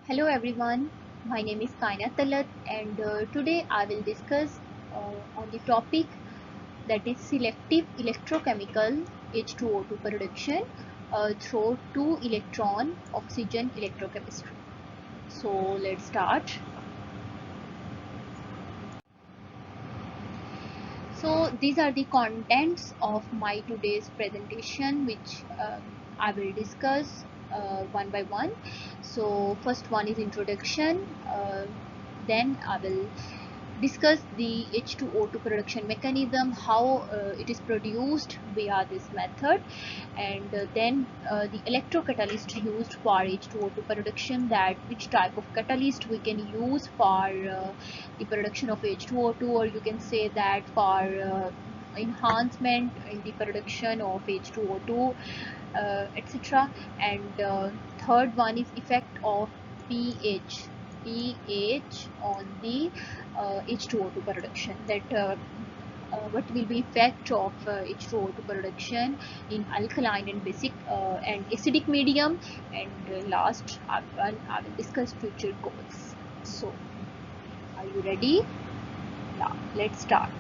Hello everyone, my name is Kaina Talat and today I will discuss on the topic that is selective electrochemical H2O2 production through two electron oxygen electrochemistry. So let's start. So these are the contents of my today's presentation which I will discuss one by one. So first one is introduction, then I will discuss the H2O2 production mechanism, how it is produced via this method, and then the electrocatalyst used for H2O2 production, that which type of catalyst we can use for the production of H2O2, or you can say that for enhancement in the production of H2O2, etc. And third one is effect of pH on the H2O2 production, that what will be effect of H2O2 production in alkaline and basic and acidic medium, and last I will discuss future goals. So are you ready? Yeah, let's start.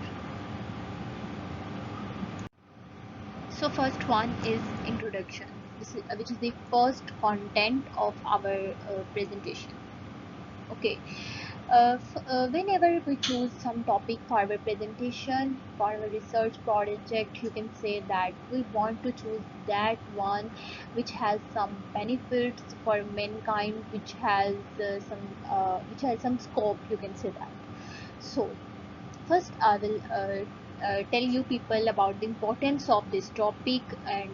So first one is introduction. Which is the first content of our presentation. Okay. Whenever we choose some topic for our presentation, for our research project, you can say that we want to choose that one which has some benefits for mankind, which has some scope, you can say that. So first I will tell you people about the importance of this topic, and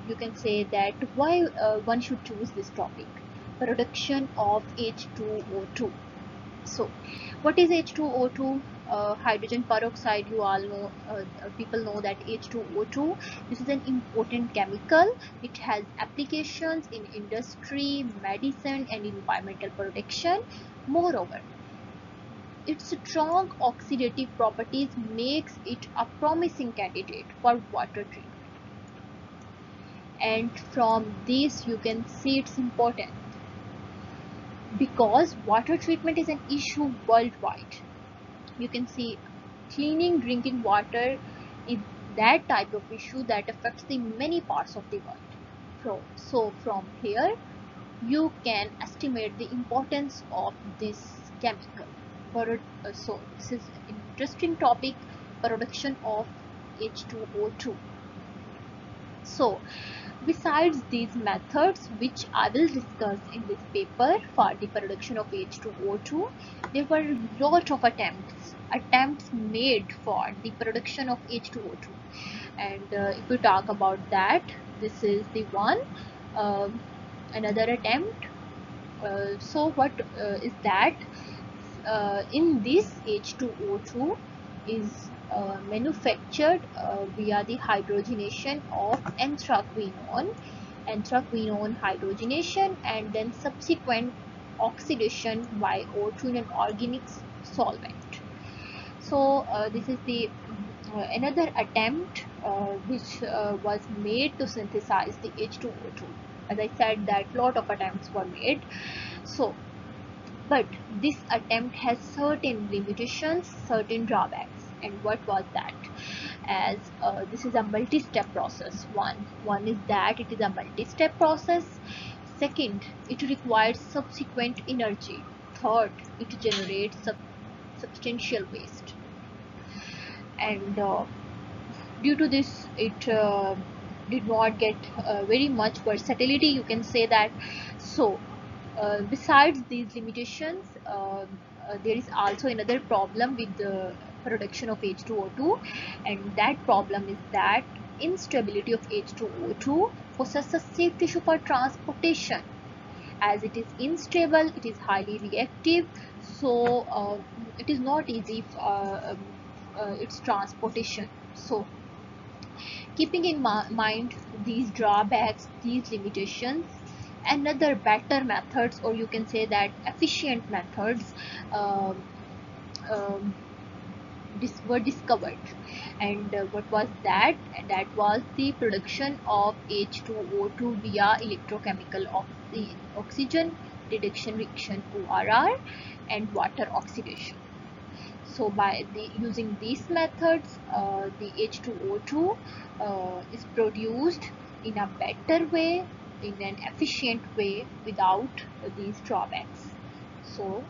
you can say that why one should choose this topic, production of H2O2. So what is H2O2? Hydrogen peroxide, you all know, people know that H2O2, this is an important chemical. It has applications in industry, medicine and environmental protection. Moreover, its strong oxidative properties makes it a promising candidate for water treatment. And from this you can see its importance, because water treatment is an issue worldwide. You can see cleaning drinking water is that type of issue that affects the many parts of the world. So from here you can estimate the importance of this chemical. So this is an interesting topic, production of H2O2. So besides these methods which I will discuss in this paper for the production of H2O2, there were a lot of attempts made for the production of H2O2, and if we talk about that, this is the one, another attempt. So what is that? In this H2O2 is manufactured via the hydrogenation of anthraquinone hydrogenation, and then subsequent oxidation by O2 in an organic solvent. So this is the another attempt which was made to synthesize the H2O2. As I said that lot of attempts were made. So but this attempt has certain limitations, certain drawbacks. And what was that? As this is a multi-step process. One is that it is a multi-step process. Second, it requires subsequent energy. Third, it generates substantial waste. And due to this, it did not get very much versatility, you can say that. So besides these limitations, there is also another problem with the production of H2O2, and that problem is that instability of H2O2 poses a safety issue for transportation. As it is unstable, it is highly reactive, so it is not easy its transportation. So keeping in mind these drawbacks, these limitations, another better methods, or you can say that efficient methods, um, um, were discovered. And what was that? That was the production of H2O2 via electrochemical oxygen reduction reaction ORR and water oxidation. So by using these methods, the H2O2 is produced in a better way, in an efficient way, without these drawbacks. So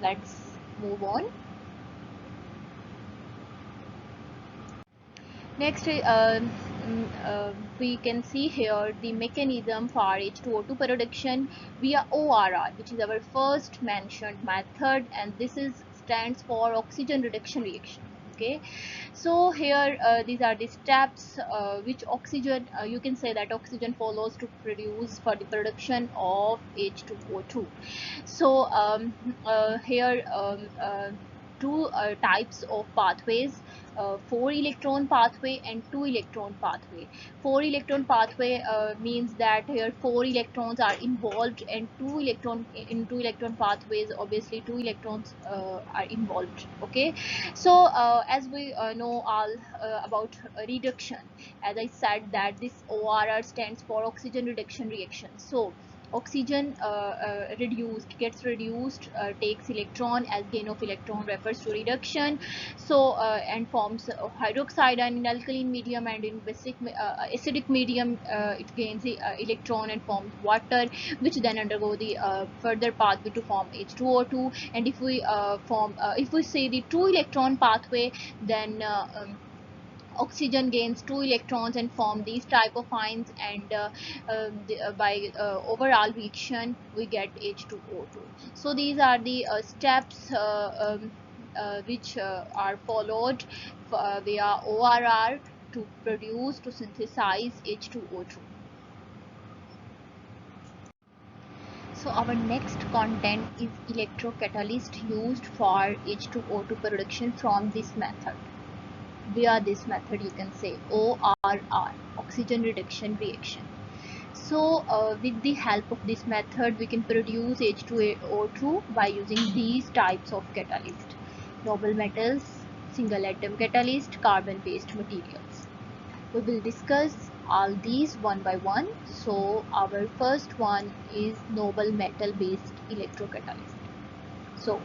let's move on. Next, we can see here the mechanism for H2O2 production via ORR, which is our first mentioned method, and this is stands for oxygen reduction reaction. Okay, so here these are the steps which oxygen, you can say that oxygen follows to produce for the production of H2O2. So here two types of pathways, 4 electron pathway and 2 electron pathway. 4 electron pathway means that here 4 electrons are involved, and 2 electron pathways, obviously 2 electrons are involved. Okay, so as we know all about reduction, as I said that this ORR stands for oxygen reduction reaction. So oxygen gets reduced, takes electron, as gain of electron refers to reduction. So and forms hydroxide ion in alkaline medium, and in basic acidic medium it gains the electron and forms water, which then undergo the further pathway to form H2O2. And if we say the 2 electron pathway, then oxygen gains 2 electrons and form these type of ions, and by overall reaction we get H2O2. So these are the steps which are followed via ORR to synthesize H2O2. So our next content is electrocatalyst used for H2O2 production from this method. Via this method, you can say ORR, oxygen reduction reaction. So with the help of this method, we can produce H2O2 by using these types of catalyst: noble metals, single atom catalyst, carbon based materials. We will discuss all these one by one. So our first one is noble metal based electrocatalyst. So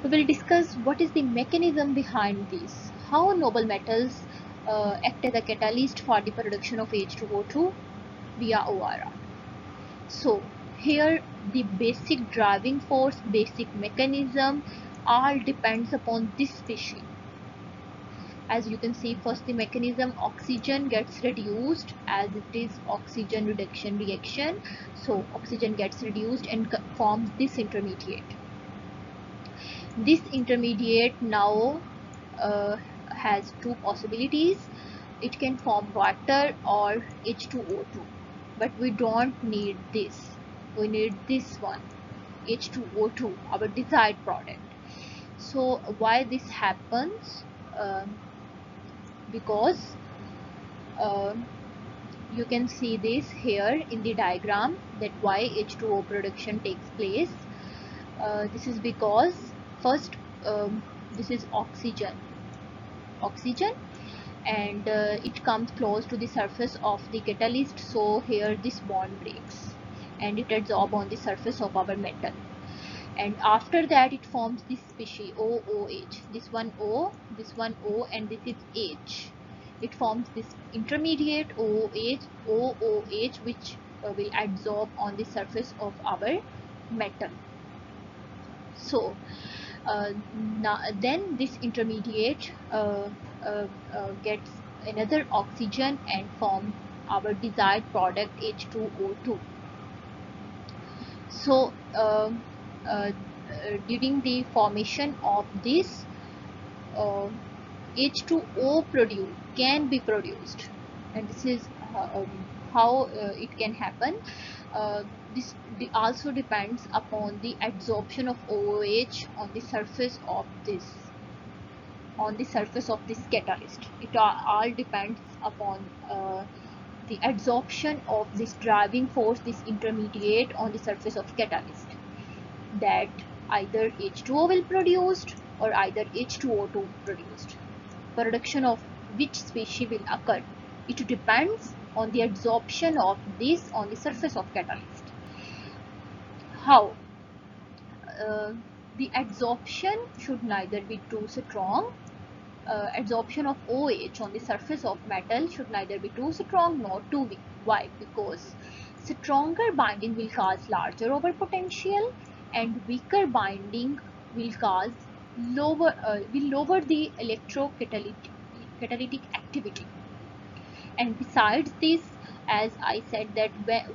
we will discuss what is the mechanism behind this, how noble metals act as a catalyst for the production of H2O2 via ORR. So here the basic driving force, basic mechanism all depends upon this species. As you can see, first the mechanism, oxygen gets reduced, as it is oxygen reduction reaction. So oxygen gets reduced and forms this intermediate. This intermediate now has two possibilities. It can form water or H2O2, but we don't need this. We need this one, H2O2, our desired product. So why this happens? Because you can see this here in the diagram, that why H2O production takes place. This is because first this is oxygen, and it comes close to the surface of the catalyst. So here this bond breaks and it adsorbs on the surface of our metal, and after that it forms this species OOH. This one O, and this is H. It forms this intermediate OOH, which will adsorb on the surface of our metal. So then this intermediate gets another oxygen and forms our desired product H2O2. So during the formation of this, H2O can be produced, and this is how it can happen. This also depends upon the adsorption of OOH on the surface of this catalyst. It all depends upon the adsorption of this driving force, this intermediate, on the surface of catalyst, that either H2O will produced or either H2O2 produced. Production of which species will occur, it depends on the adsorption of this on the surface of catalyst. how uh, the adsorption should neither be too strong. Adsorption of OH on the surface of metal should neither be too strong nor too weak. Why? Because stronger binding will cause larger over potential, and weaker binding will cause will lower the electrocatalytic activity. And besides this, as I said, that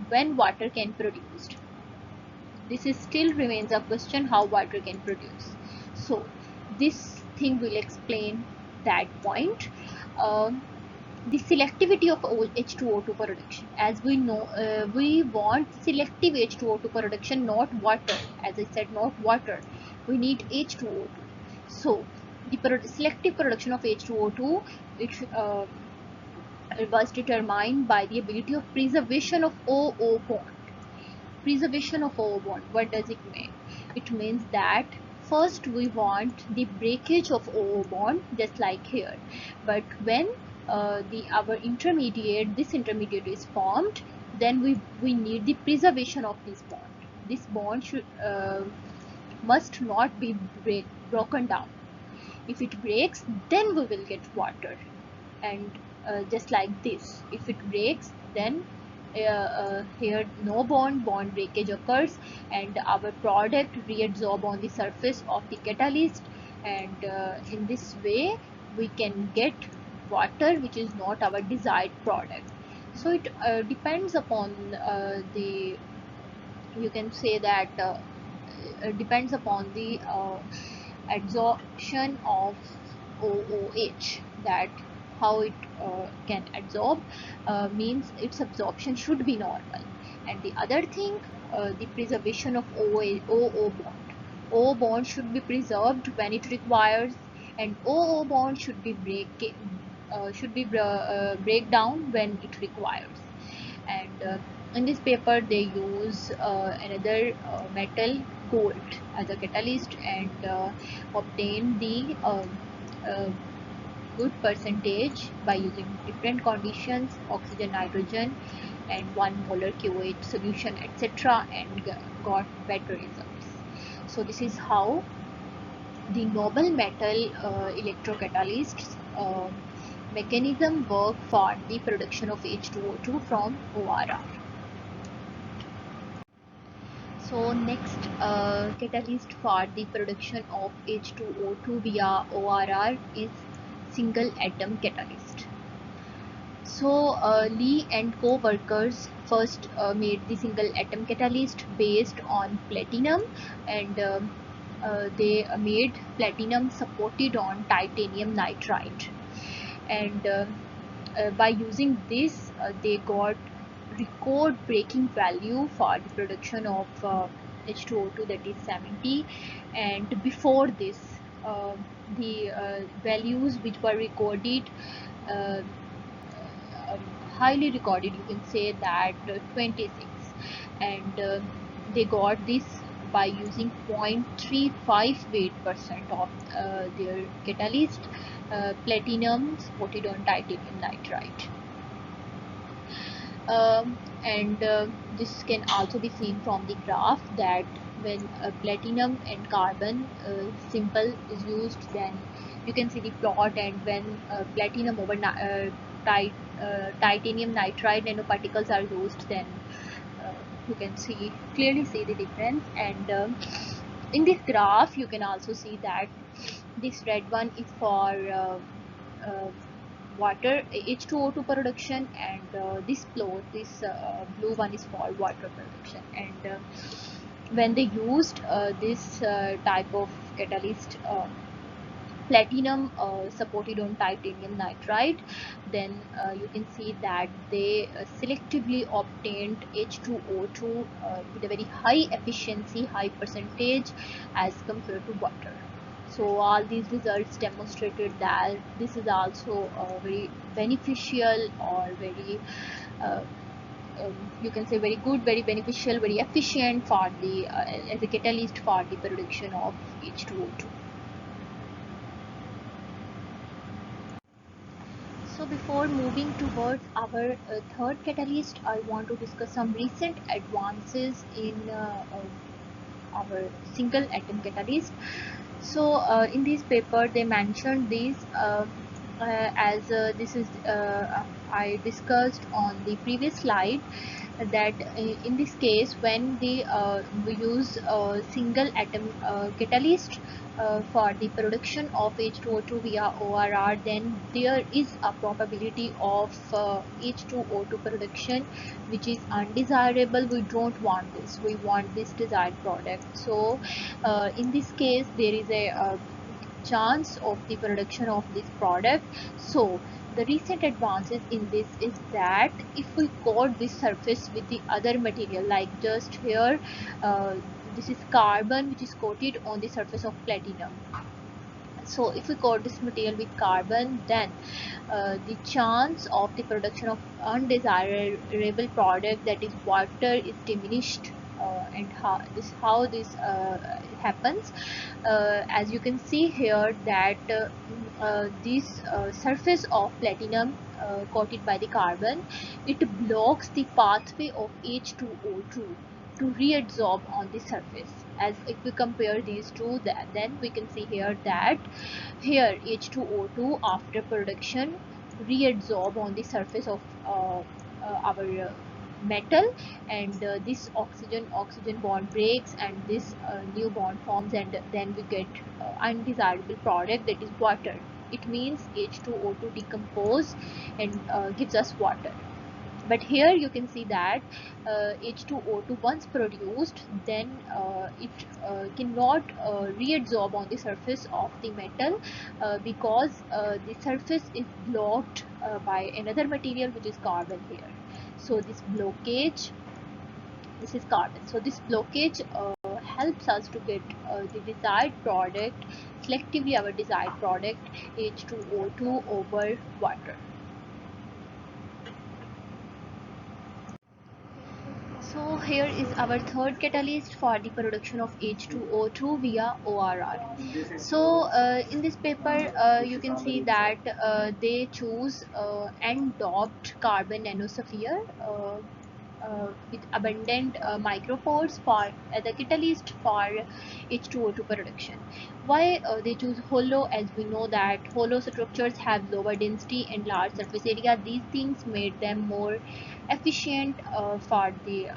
when water can produce, this is still remains a question how water can produce. So this thing will explain that point. um, the selectivity of H2O2 production, as we know, we want selective H2O2 production, not water. As I said, not water, we need H2O2. So the selective production of H2O2, it was determined by the ability of preservation of OO bond. Preservation of OO bond, what does it mean? It means that first we want the breakage of OO bond, just like here. But when this intermediate is formed, then we need the preservation of this bond. This bond must not be broken down. If it breaks, then we will get water. And just like this, if it breaks, then here no bond breakage occurs, and our product reabsorb on the surface of the catalyst, and in this way we can get water, which is not our desired product. So it depends upon the, you can say that depends upon the adsorption of OOH, that how it can absorb, means its absorption should be normal. And the other thing, the preservation of OO bond. OO bond should be preserved when it requires, and OO bond should be break down when it requires. And in this paper they use another metal, gold, as a catalyst, and obtain the uh, good percentage by using different conditions, oxygen, nitrogen, and 1 molar QH solution, etc., and got better results. So this is how the noble metal electrocatalysts mechanism work for the production of H2O2 from ORR. So next catalyst for the production of H2O2 via ORR is single atom catalyst. So Lee and co-workers first made the single atom catalyst based on platinum, and they made platinum supported on titanium nitride, and by using this they got record breaking value for the production of H2O2, that is 70. And before this, the values which were recorded, uh, highly recorded, you can say that 26, and they got this by using 0.35% of their catalyst, platinum supported on titanium nitride. And this can also be seen from the graph, that when platinum and carbon simple is used, then you can see the plot, and when platinum over titanium nitride nanoparticles are used, then you can clearly see the difference. And in this graph you can also see that this red one is for water, H2O2 production, and this blue one is for water production. And when they used this type of catalyst, platinum supported on titanium nitride, then you can see that they selectively obtained H2O2 with a very high efficiency, high percentage, as compared to water. So all these results demonstrated that this is also very beneficial, or very uh, you can say very good, very beneficial, very efficient for the as a catalyst for the production of H2O2. So before moving towards our third catalyst, I want to discuss some recent advances in our single atom catalyst. So in this paper they mentioned this as this is I discussed on the previous slide, that in this case when we use a single atom catalyst for the production of H2O2 via ORR, then there is a probability of H2O2 production which is undesirable. We don't want this, we want this desired product. So in this case there is a chance of the production of this product. So the recent advances in this is that if we coat this surface with the other material, like just here this is carbon which is coated on the surface of platinum. So if we coat this material with carbon, then the chance of the production of undesirable product, that is water, is diminished. And how this happens, as you can see here, that this surface of platinum coated by the carbon, it blocks the pathway of H2O2 to reabsorb on the surface. As if we compare these two, then we can see here that here H2O2 after production reabsorb on the surface of our metal, and this oxygen bond breaks, and this new bond forms, and then we get undesirable product, that is water. It means H2O2 decompose and gives us water. But here you can see that H2O2 once produced, then it cannot reabsorb on the surface of the metal because the surface is blocked by another material which is carbon here. So this blockage, this is carbon, so this blockage helps us to get the desired product, selectively our desired product, H2O2 over water. So here is our third catalyst for the production of H2O2 via ORR. So in this paper you can see that they choose n-doped carbon nanosphere with abundant micropores for the catalyst for H2O2 production. Why they choose hollow? As we know that hollow structures have lower density and large surface area. These things made them more efficient for the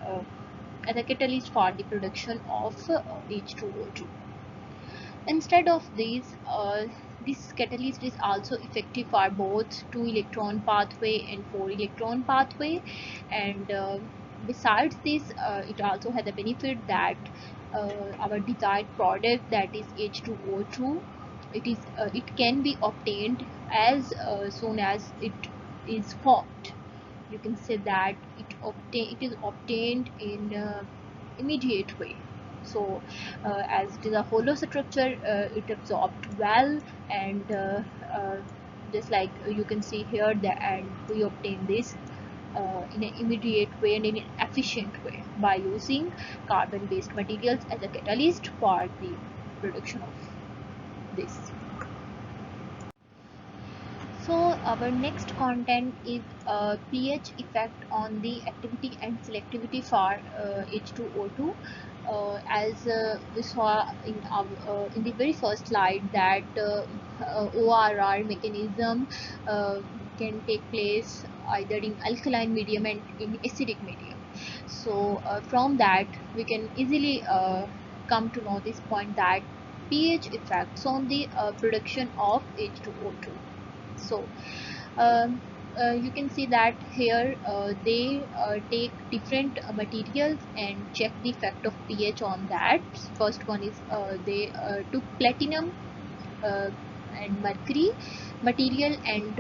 catalyst for the production of H2O2. Instead of these, this catalyst is also effective for both 2-electron pathway and 4-electron pathway, and besides this, it also has a benefit that our desired product, that is H2O2, it can be obtained as soon as it is formed. You can say that it is obtained in immediate way. So as it is a hollow structure, it absorbed well, and just like you can see here, and we obtain this in an immediate way and in an efficient way by using carbon based materials as a catalyst for the production of this. So our next content is pH effect on the activity and selectivity for H2O2. As we saw in the very first slide, that ORR mechanism can take place either in alkaline medium and in acidic medium. So from that we can easily come to know this point, that pH effects on the production of H2O2. So you can see that here they take different materials and check the effect of pH on that. First one is they took platinum and mercury material, and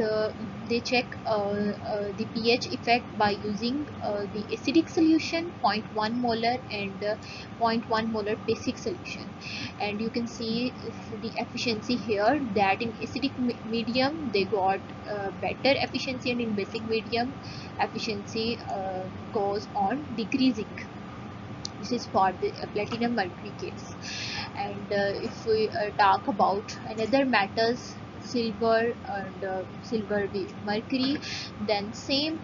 they check the pH effect by using the acidic solution 0.1 molar and 0.1 molar basic solution. And you can see the efficiency here, that in acidic medium they got better efficiency, and in basic medium efficiency goes on decreasing. This is for the platinum mercury case. And if we talk about another metals, silver and silver with mercury, then same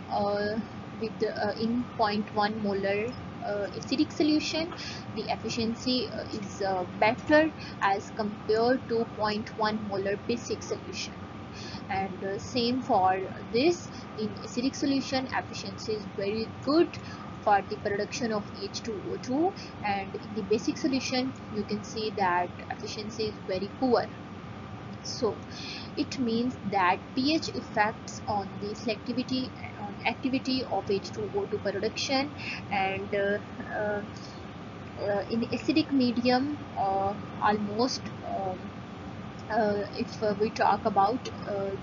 with in 0.1 molar acidic solution, the efficiency is better as compared to 0.1 molar basic solution. And same for this, in acidic solution efficiency is very good for the production of H2O2, and in the basic solution you can see that efficiency is very poor. So it means that pH effects on the selectivity on activity of H2O2 production. And in acidic medium, almost if we talk about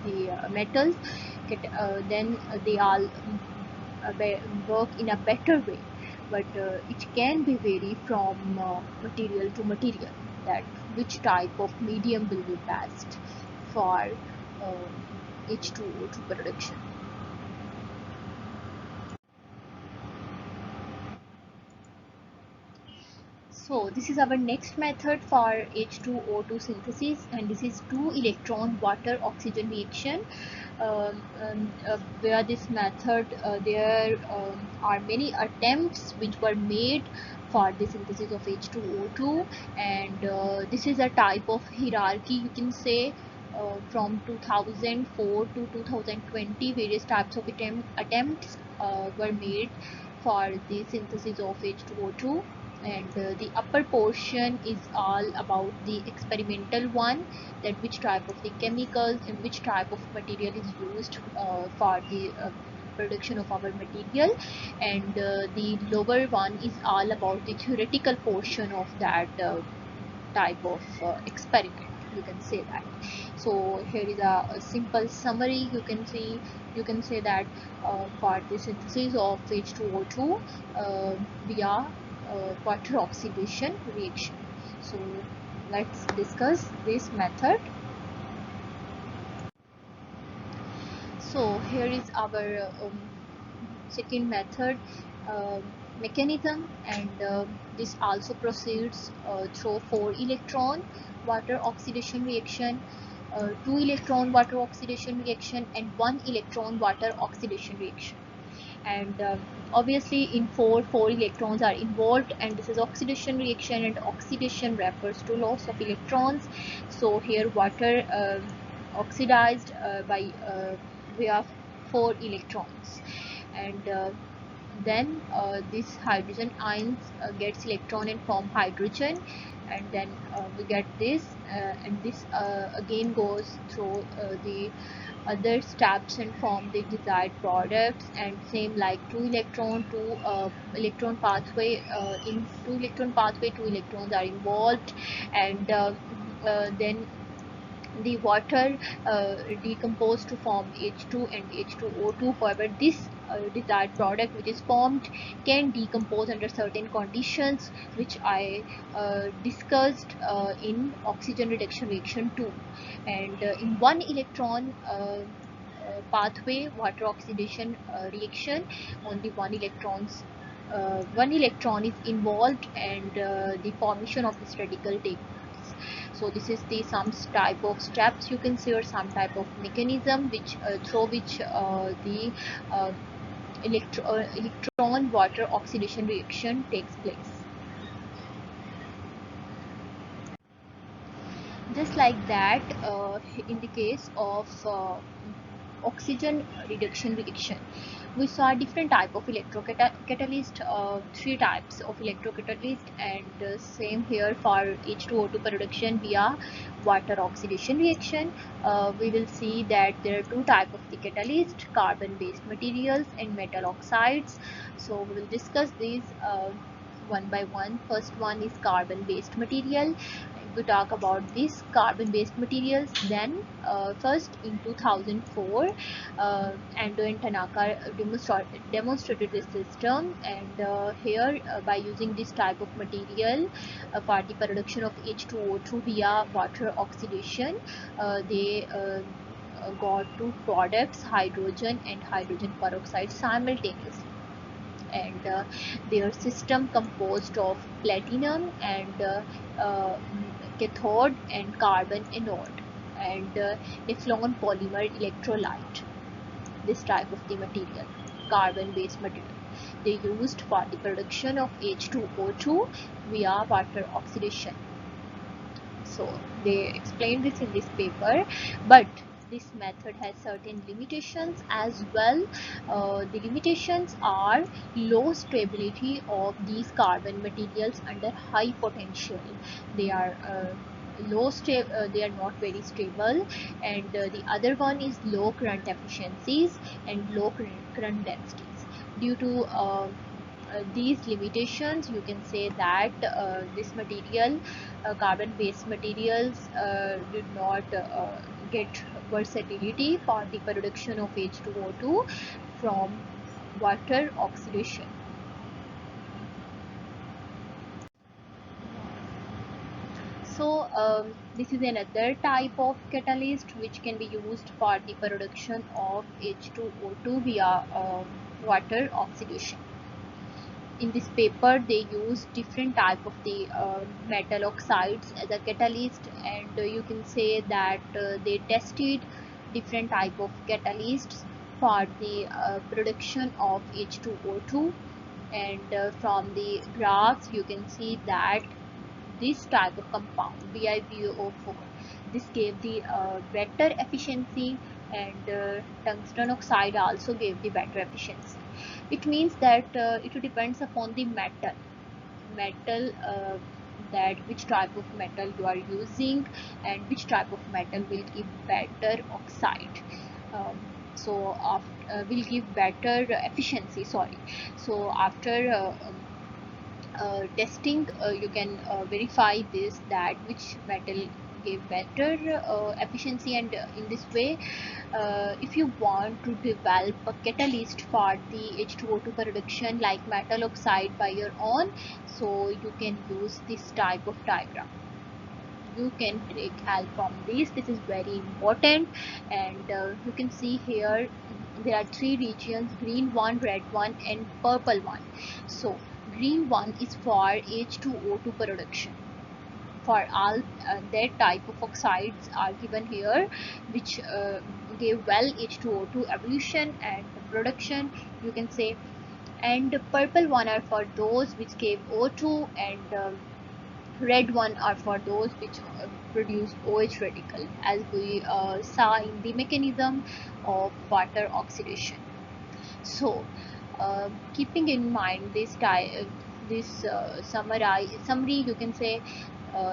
the metals, then they all work in a better way, but it can be vary from material to material, that which type of medium will be best for H2O2 production. So this is our next method for H2O2 synthesis, and this is 2 electron water oxygen reaction. Where this method, there are many attempts which were made for the synthesis of H2O2, and this is a type of hierarchy, you can say. From 2004 to 2020, various types of attempts were made for the synthesis of H2O2, and the upper portion is all about the experimental one, that which type of the chemicals and which type of material is used for the production of our material, and the lower one is all about the theoretical portion of that type of experiment, you can say that. So here is a simple summary. You can say that for the synthesis of H2O2 via water oxidation reaction. So let's discuss this method. So here is our second method mechanism, and this also proceeds through 4 electron water oxidation reaction, 2 electron water oxidation reaction, and 1 electron water oxidation reaction. And obviously in 4 electrons are involved, and this is oxidation reaction, and oxidation refers to loss of electrons. So here water oxidized by via 4 electrons, and then this hydrogen ions gets electron and form hydrogen, and then we get this, and this again goes through the other steps and form the desired products. And same like 2 electron electron pathway, in 2 electron pathway 2 electrons are involved, and then the water decomposed to form H2 and H2O2. However, this desired product which is formed can decompose under certain conditions, which I discussed in oxygen reduction reaction 2. And in 1 electron pathway water oxidation reaction, only 1 electron is involved, and the formation of this radical takes. So this is the some type of steps, you can say, or some type of mechanism which through which the uh, electron water oxidation reaction takes place. Just like that, in the case of oxygen reduction reaction, we saw different type of electrocatalyst, 3 types of electrocatalyst, and same here for H2O2 production via water oxidation reaction. We will see that there are 2 type of the catalyst, carbon based materials and metal oxides. So we will discuss these one by one. First one is carbon based material. If we talk about this carbon based materials, then first in 2004 Ando and Tanaka demonstrated this system, and here by using this type of material for the production of H2O2 via water oxidation, they got 2 products, hydrogen and hydrogen peroxide, simultaneously. And their system composed of platinum and cathode and carbon anode, and Teflon polymer electrolyte, this type of the material, carbon based material. they used for the production of H2O2 via water oxidation. So they explained this in this paper, but this method has certain limitations as well. The limitations are low stability of these carbon materials under high potential. They are they are not very stable, and the other one is low current efficiencies and low current densities. Due to these limitations, you can say that this material, carbon based materials, did not get versatility for the production of H2O2 from water oxidation. So this is another type of catalyst which can be used for the production of H2O2 via water oxidation. In this paper they use different type of the metal oxides as a catalyst, and you can say that they tested different type of catalysts for the production of H2O2, and from the graphs you can see that this type of compound BiBO4, this gave the better efficiency, and tungsten oxide also gave the better efficiency. It means that it depends upon the metal that which type of metal you are using and which type of metal will give better oxide. So after, will give better efficiency, sorry. So after testing, you can verify this, that which metal gave better efficiency, and in this way if you want to develop a catalyst for the H2O2 production like metal oxide by your own, so you can use this type of diagram. You can take help from this. This is very important, and you can see here there are three regions: green one, red one, and purple one. So green one is for H2O2 production. For all that type of oxides are given here, which give well H2O2 evolution and production, you can say. And purple one are for those which gave O2, and red one are for those which produce OH radical, as we saw in the mechanism of water oxidation. So keeping in mind this summary, you can say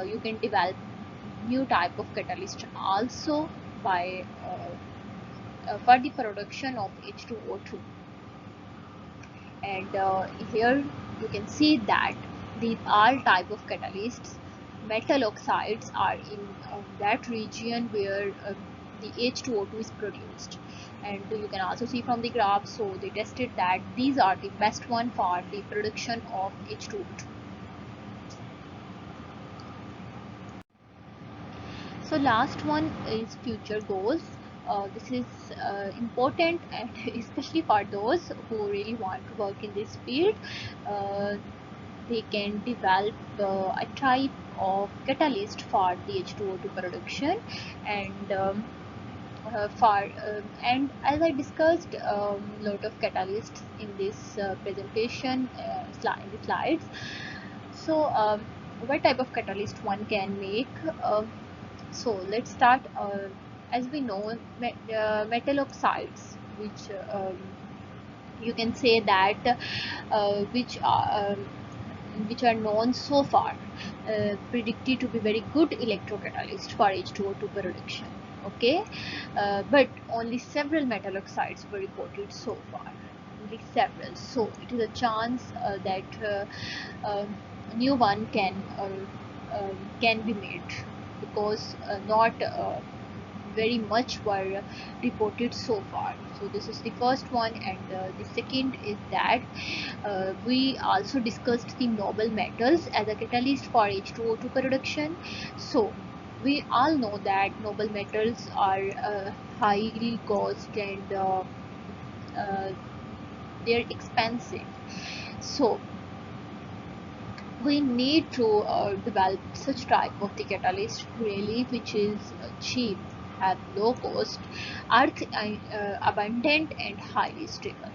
you can develop new type of catalyst also by for the production of H2O2. And here you can see that these are type of catalysts. Metal oxides are in that region where the H2O2 is produced, and you can also see from the graph, so they tested that these are the best one for the production of H2O2. So last one is future goals. This is important, and especially for those who really want to work in this field. They can develop a type of catalyst for the H2O2 production, and and as I discussed lot of catalysts in this presentation in the slides. So what type of catalyst one can make? So let's start. As we know, metal oxides, which you can say that which are known so far, predicted to be very good electrocatalyst for H2O2 production. Okay, but only several metal oxides were reported so far. Only several. So it is a chance that new one can be made, because not very much were reported so far. So this is the first one, and the second is that we also discussed the noble metals as a catalyst for H2O2 production. So we all know that noble metals are highly cost, and they're expensive. So we need to develop such type of the catalyst really which is cheap, have low cost, are abundant, and highly stable.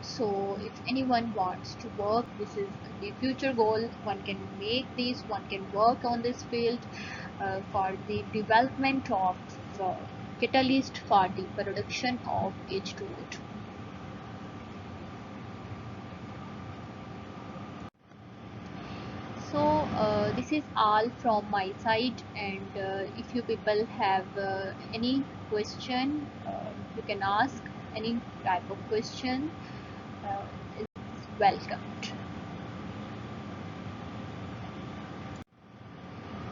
So if anyone wants to work, this is the future goal, one can make this, one can work on this field for the development of catalyst for the production of H2O2. So this is all from my side, and if you people have any question, you can ask any type of question, is welcomed.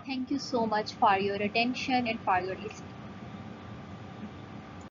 Thank you so much for your attention and for your listening.